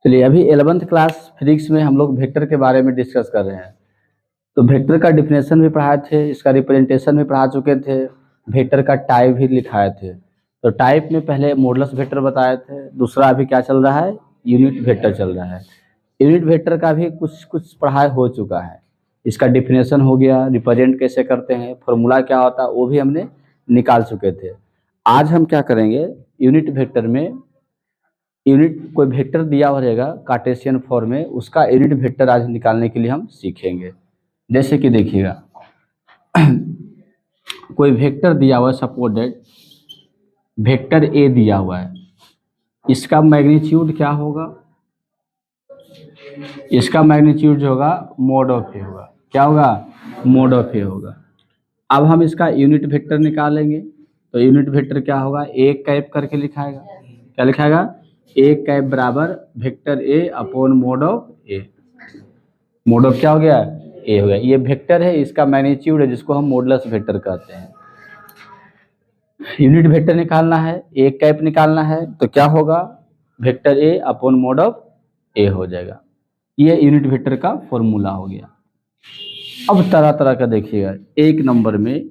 चलिए अभी 11th class physics में हम लोग वेक्टर के बारे में डिस्कस कर रहे हैं। तो वेक्टर का डिफिनेशन भी पढ़ाए थे, इसका रिप्रेजेंटेशन भी पढ़ा चुके थे, वेक्टर का टाइप भी लिखाए थे। तो टाइप में पहले मॉडुलस वेक्टर बताए थे, दूसरा अभी क्या चल रहा है, यूनिट वेक्टर चल रहा है। यूनिट वेक्टर का भी कुछ पढ़ाई हो चुका है। इसका डिफिनेशन हो गया, रिप्रेजेंट कैसे करते हैं, फॉर्मूला क्या होता है, वो भी हमने निकाल चुके थे। आज हम क्या करेंगे, यूनिट वेक्टर में यूनिट कोई वेक्टर दिया हो रहेगा कार्टेशियन फॉर्म में, उसका यूनिट वेक्टर आज निकालने के लिए हम सीखेंगे। जैसे कि देखिएगा कोई वेक्टर दिया हुआ है, सपोज दैट वेक्टर ए दिया हुआ है, इसका मैग्नीट्यूड क्या होगा, इसका मैग्नीट्यूड जो होगा मोड ऑफ ए होगा। क्या होगा, मोड ऑफ ए होगा। अब हम इसका यूनिट वेक्टर निकालेंगे, तो यूनिट वेक्टर क्या होगा, ए कैप करके लिखाएगा। क्या लिखाएगा, ए कैप बराबर vector A upon mod of A. Mode of क्या हो गया, ए हो गया। ये वेक्टर है, इसका मैग्नीट्यूड है, जिसको हम मॉडुलस वेक्टर कहते हैं। यूनिट वेक्टर निकालना है, ए कैप निकालना है, तो क्या होगा, vector A upon mod of A हो जाएगा। ये यूनिट वेक्टर का फॉर्मूला हो गया। अब तरह तरह का देखिएगा, एक नंबर में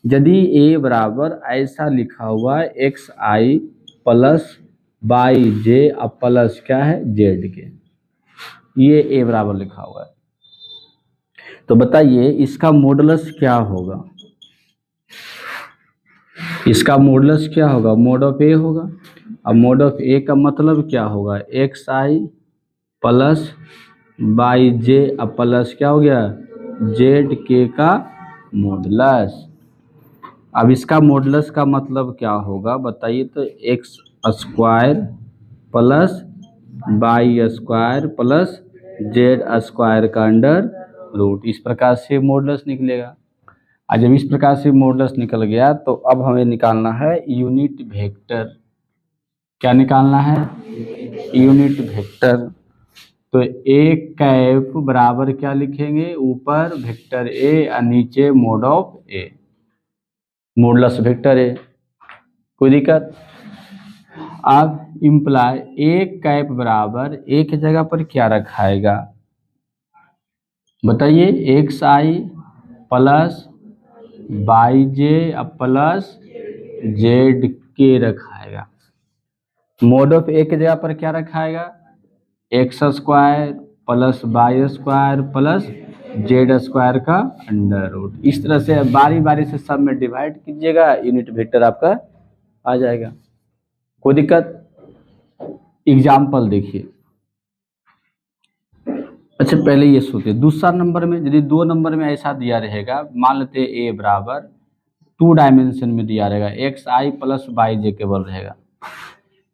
यदि ए बराबर ऐसा लिखा हुआ है एक्स आई प्लस बाई जे अब प्लस क्या है जेड के, ये ए बराबर लिखा हुआ है, तो बताइए इसका मॉडुलस क्या होगा। इसका मॉडुलस क्या होगा, मोड ऑफ ए होगा। अब मोड ऑफ ए का मतलब क्या होगा, एक्स आई प्लस बाई जे अब प्लस क्या हो गया जेड के का मॉडुलस। अब इसका मॉडुलस का मतलब क्या होगा बताइए, तो x square plus by square plus Z square का अंडर रूट, इस प्रकार से मॉडुलस निकलेगा। और जब इस प्रकार से मॉडुलस निकल गया तो अब हमें निकालना है यूनिट वेक्टर। क्या निकालना है, यूनिट वेक्टर। तो ए कैप बराबर क्या लिखेंगे, ऊपर वेक्टर ए और नीचे mode of A, modulus vector A. कोई दिक्कत। अब इम्प्लाई ए कैप बराबर ए की जगह पर क्या रखाएगा बताइए, X I plus by J plus Z K रखाएगा। मोड ऑफ ए की जगह पर क्या रखाएगा, X square plus by square plus Z square का अंडर रूट। इस तरह से बारी बारी से सब में डिवाइड कीजिएगा, यूनिट वेक्टर आपका आ जाएगा। कोई दिक्कत। एग्जाम्पल देखिए, अच्छा पहले ये सोचिए, दूसरा नंबर में यदि 2 नंबर में ऐसा दिया रहेगा, मान लेते ए बराबर 2 डायमेंशन में दिया रहेगा, एक्स आई प्लस बाई जे केवल रहेगा,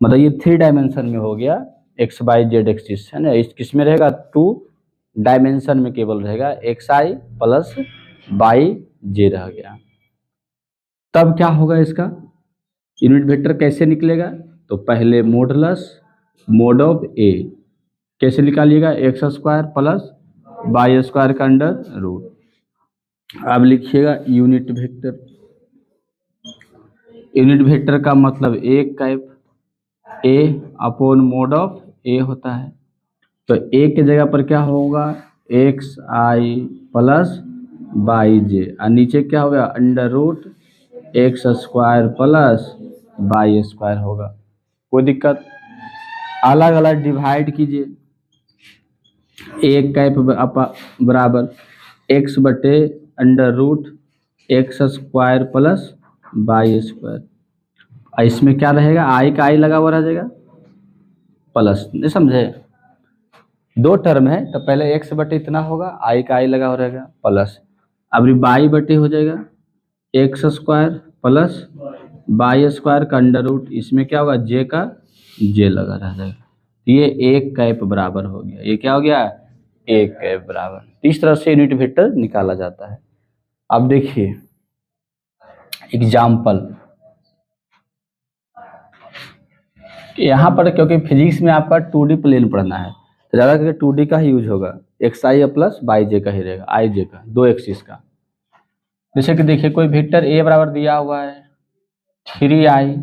मतलब ये 3 डायमेंशन में हो गया, एक्स बाई जेड एक्सिस है ना, इस किस में रहेगा 2 डायमेंशन में केवल रहेगा, एक्स आई प्लस बाई जे रह गया। तब क्या होगा, इसका यूनिट वेक्टर कैसे निकलेगा, तो पहले मॉडुलस मोड ऑफ ए कैसे निकालिएगा, x square plus by square का अंडर रूट। अब लिखिएगा यूनिट वेक्टर। यूनिट वेक्टर का मतलब A cap A upon mod of A होता है, तो ए के जगह पर क्या होगा, x I plus by j, और नीचे क्या होगा under root x square plus by square होगा। कोई दिक्कत। अलग अलग डिवाइड कीजिए, ए कैप बराबर एक्स बटे under root x square plus by square, इसमें क्या रहेगा, आई का आई लगा हुआ रह जाएगा प्लस, नहीं समझे, 2 टर्म है तो पहले एक्स बटे इतना होगा, आई का आई लगा हो रहेगा प्लस, अब बाई बटे हो जाएगा x square plus by square का अंडर रूट, इसमें क्या होगा जे का जे लगा रह जाएगा। ये एक कैप बराबर हो गया, ये क्या हो गया, एक कैप बराबर। इस तरह से यूनिट वेक्टर निकाला जाता है। अब देखिए एग्जाम्पल, यहाँ पर क्योंकि फिजिक्स में आपका 2D प्लेन पढ़ना है तो ज़्यादा करके 2D का ही यूज होगा, एक्स आई प्लस बाई जे का ही रहेगा, आई जे का 2 एक्सिस का। जैसे कि देखिए कोई वेक्टर ए बराबर दिया हुआ है 3i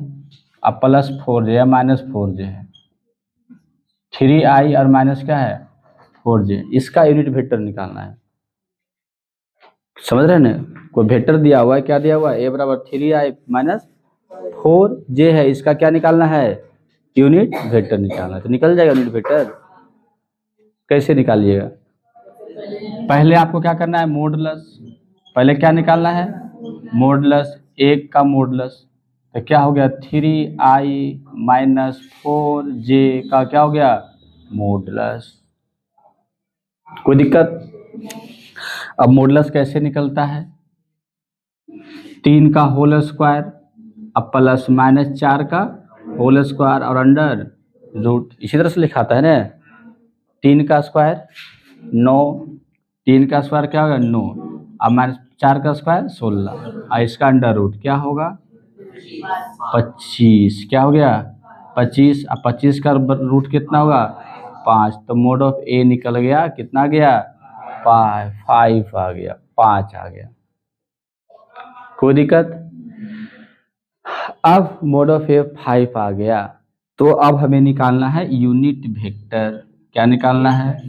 अब प्लस 4j या माइनस 4j है, 3i और माइनस क्या है 4j, इसका यूनिट वेक्टर निकालना है। समझ रहे हैं ना, कोई वेक्टर दिया हुआ है, क्या दिया हुआ है, a बराबर 3i माइनस 4j है, इसका क्या निकालना है यूनिट वेक्टर निकालना है। तो निकल जाएगा यूनिट वेक्टर। कैसे निकालिएगा, पहले आपको क्या करना है मॉडुलस, पहले क्या निकालना है मॉडुलस, 1 का मॉडुलस, तो क्या हो गया 3i माइनस 4j का क्या हो गया मॉडुलस। कोई दिक्कत। अब मॉडुलस कैसे निकलता है, 3 का होल स्क्वायर, अब प्लस माइनस 4 का होल स्क्वायर और अंडर रूट, इसी तरह से लिखाता है ना। 3 का स्क्वायर 9, 3 का स्क्वायर क्या होगा 9, अब माइनस 4 का स्क्वायर 16, और इसका अंडर रूट क्या होगा 25, क्या हो गया 25, अब 25 का रूट कितना होगा 5, तो मोड ऑफ ए निकल गया, कितना गया 5 आ गया, 5 आ गया। कोई दिक्कत। अब मोड ऑफ ए 5 आ गया, तो अब हमें निकालना है यूनिट वेक्टर। क्या निकालना है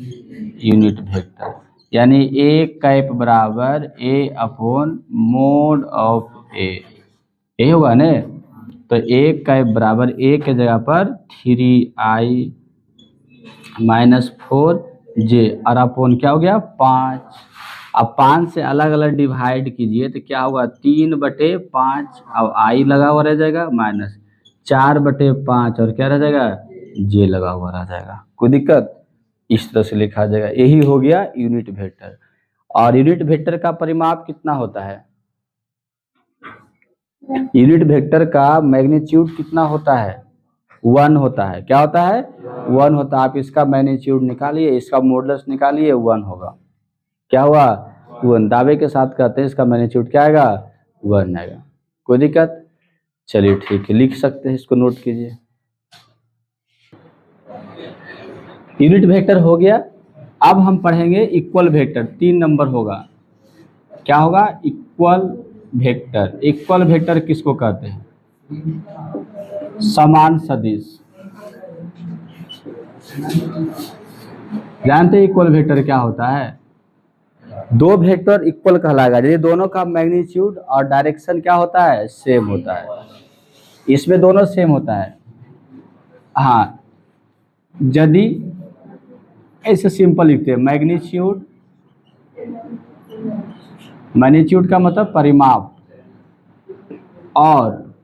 यूनिट वेक्टर, यानी ए कैप बराबर ए अपॉन मोड ऑफ ए, यही होगा ना। तो ए कैप बराबर ए के जगह पर 3i माइनस 4j और अपॉन क्या हो गया 5। अब 5 से अलग अलग डिवाइड कीजिए तो क्या होगा 3/5, अब आई लगा हुआ रह जाएगा, माइनस 4/5 और क्या रह जाएगा जे लगा हुआ रह जाएगा। कोई दिक्कत। इस तरह से लिखा जाएगा, यही हो गया यूनिट वेक्टर। और यूनिट वेक्टर का परिमाप कितना होता है, यूनिट वेक्टर का मैग्नीट्यूड कितना होता है 1 होता है। क्या होता है 1 होता है। आप इसका मैग्नीट्यूड निकालिए, इसका मॉडुलस निकालिए, 1 होगा। क्या हुआ 1, दावे के साथ कहते हैं इसका मैग्नीट्यूड क्या आएगा 1 आएगा। कोई दिक्कत। चलिए ठीक है, लिख सकते हैं, इसको नोट कीजिए। यूनिट वेक्टर हो गया। अब हम पढ़ेंगे इक्वल वेक्टर, 3 नंबर होगा। क्या होगा इक्वल वेक्टर। इक्वल वेक्टर किसको कहते हैं, समान सदिश। जानते हैं इक्वल वेक्टर क्या होता है, दो वेक्टर इक्वल कहलाएगा यदि दोनों का मैग्नीट्यूड और डायरेक्शन क्या होता है सेम होता है। इसमें दोनों सेम होता है। हाँ, यदि ऐसे सिंपल लिखते हैं मैग्नीट्यूड, मैग्नीट्यूड का मतलब परिमाप, और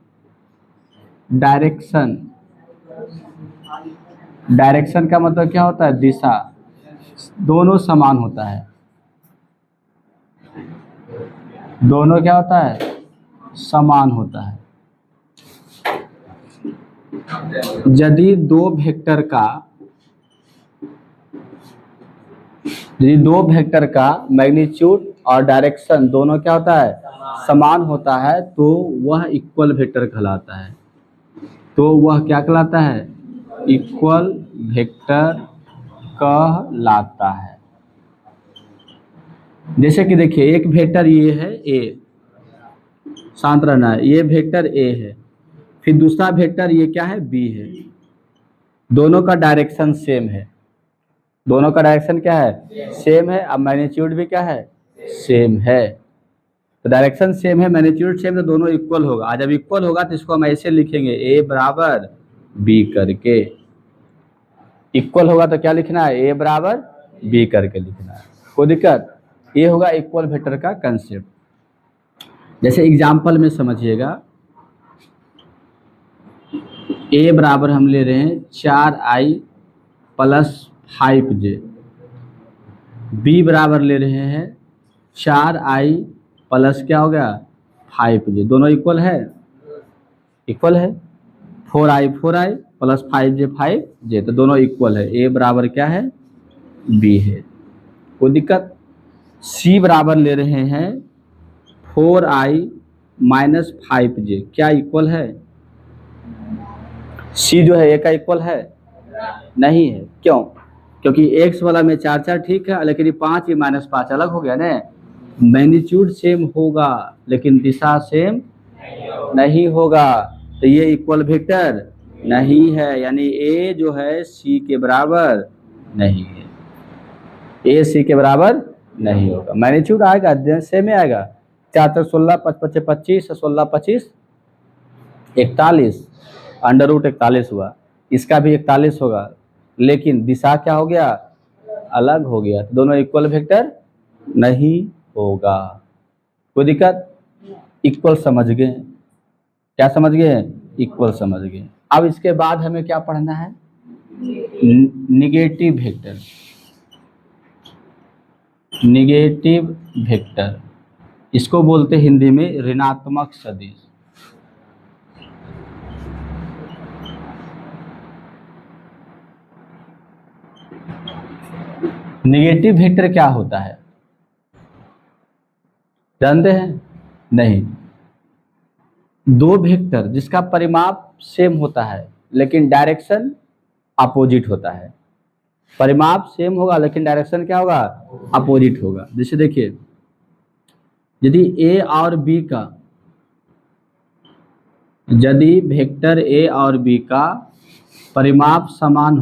डायरेक्शन, डायरेक्शन का मतलब क्या होता है दिशा, दोनों समान होता है। दोनों क्या होता है समान होता है। यदि दो वेक्टर का मैग्नीट्यूड और डायरेक्शन दोनों क्या होता है समान होता है, तो वह इक्वल वेक्टर कहलाता है। तो वह क्या कहलाता है इक्वल वेक्टर कहलाता है। जैसे कि देखिए एक वेक्टर ये है ए, शांत रहना है, ये वेक्टर ए है, फिर दूसरा वेक्टर ये क्या है बी है। दोनों का डायरेक्शन सेम है, दोनों का डायरेक्शन क्या है सेम है। अब मैग्नीट्यूड भी क्या है सेम है। तो डायरेक्शन सेम है, मैग्नीट्यूड सेम, तो दोनों इक्वल होगा। आज जब इक्वल होगा तो इसको हम ऐसे लिखेंगे ए बराबर बी करके। इक्वल होगा तो क्या लिखना है ए बराबर बी करके लिखना है। कोई दिक्कत। ये होगा इक्वल वेक्टर का कंसेप्ट। जैसे एग्जाम्पल में समझिएगा, ए बराबर हम ले रहे हैं 4i प्लस 5j, बी बराबर ले रहे हैं 4i प्लस क्या हो गया 5j, दोनों इक्वल है, इक्वल है। 4i प्लस 5j, तो दोनों इक्वल है। ए बराबर क्या है बी है। कोई दिक्कत। सी बराबर ले रहे हैं 4i माइनस 5j, क्या इक्वल है सी जो है ए का इक्वल है नहीं है। क्यों, क्योंकि एक्स वाला में 4 ठीक है, लेकिन ये 5 ये -5 अलग हो गया ना। मैग्नीट्यूड सेम होगा लेकिन दिशा सेम नहीं होगा, तो ये इक्वल वेक्टर नहीं है, यानी ए जो है सी के बराबर नहीं है, ए सी के बराबर नहीं होगा। मैग्नीट्यूड आएगा सेम में आएगा, 4 16 5 5 25 16 25 41, अंडर रूट 41 हुआ, इसका भी 41 होगा, लेकिन दिशा क्या हो गया, अलग हो गया, तो दोनों इक्वल वेक्टर नहीं होगा। कोई दिक्कत? इक्वल समझ गए? क्या समझ गए? इक्वल समझ गए। अब इसके बाद हमें क्या पढ़ना है, निगेटिव वेक्टर। निगेटिव वेक्टर इसको बोलते हिंदी में ऋणात्मक सदिश। निगेटिव वेक्टर क्या होता है जानते हैं? नहीं, दो वेक्टर जिसका परिमाप सेम होता है लेकिन डायरेक्शन अपोजिट होता है। परिमाप सेम होगा लेकिन डायरेक्शन क्या होगा, अपोजिट होगा। जैसे देखिए, यदि ए और बी का, यदि वेक्टर ए और बी का परिमाप समान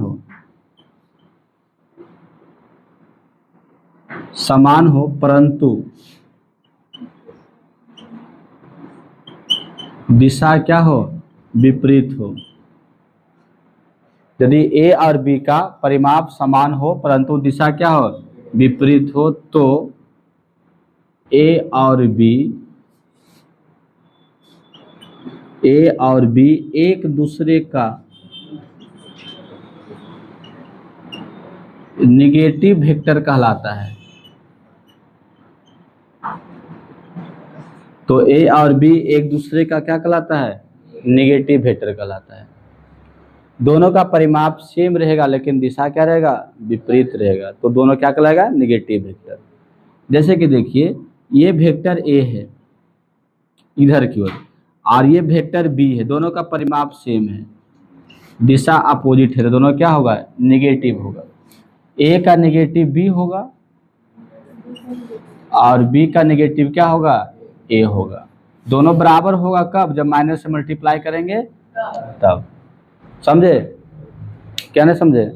हो परंतु दिशा क्या हो, विपरीत हो। यदि ए और बी का परिमाप समान हो परंतु दिशा क्या हो, विपरीत हो, तो ए और बी एक दूसरे का निगेटिव वेक्टर कहलाता है। तो ए और बी एक दूसरे का क्या कहलाता है, निगेटिव वेक्टर कहलाता है। दोनों का परिमाप सेम रहेगा लेकिन दिशा क्या रहेगा, विपरीत रहेगा, तो दोनों क्या कहलाएगा, निगेटिव वेक्टर। जैसे कि देखिए, ये वेक्टर ए है इधर की ओर और ये वेक्टर बी है, दोनों का परिमाप सेम है, दिशा अपोजिट है, तो दोनों क्या होगा, निगेटिव होगा। ए का निगेटिव बी होगा और बी का निगेटिव क्या होगा, ए होगा। दोनों बराबर होगा कब, जब माइनस से मल्टीप्लाई करेंगे तब। समझे? क्या नहीं समझे?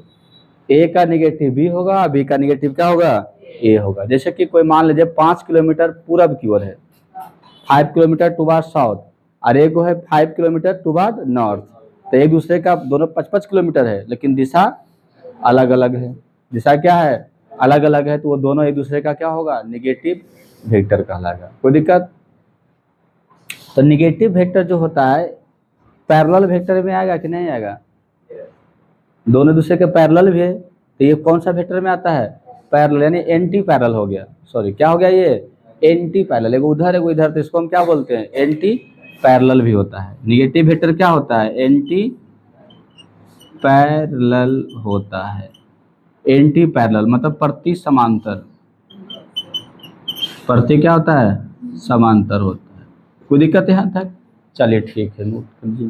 ए का निगेटिव बी होगा, बी का निगेटिव क्या होगा, ए होगा। जैसे कि कोई मान लीजिए 5 किलोमीटर पूरब की ओर है, 5 किलोमीटर टुवार्ड साउथ, और एक है 5 किलोमीटर टुवार्ड नॉर्थ, तो एक दूसरे का दोनों 5-5 किलोमीटर है लेकिन दिशा अलग अलग है। दिशा क्या है, अलग अलग है, तो वो दोनों एक दूसरे का क्या होगा, निगेटिव वेक्टर कहलाएगा। कोई दिक्कत? तो निगेटिव वेक्टर जो होता है पैरेलल वेक्टर में आएगा कि नहीं आएगा, दोनों दूसरे के पैरेलल भी है, तो ये कौन सा वेक्टर में आता है, पैरेलल, यानी एंटी पैरेलल हो गया। सॉरी, क्या हो गया, ये एंटी पैरेलल, एगो उधर एगो इधर, तो इसको हम क्या बोलते हैं, एंटी पैरेलल भी होता है। निगेटिव वेक्टर क्या होता है, एंटी पैरेलल होता है। एंटी पैरेलल मतलब प्रति समांतर, प्रति क्या होता है, समांतर होता है। कोई दिक्कत है यहाँ तक? चलिए ठीक है, नोट कर लीजिए।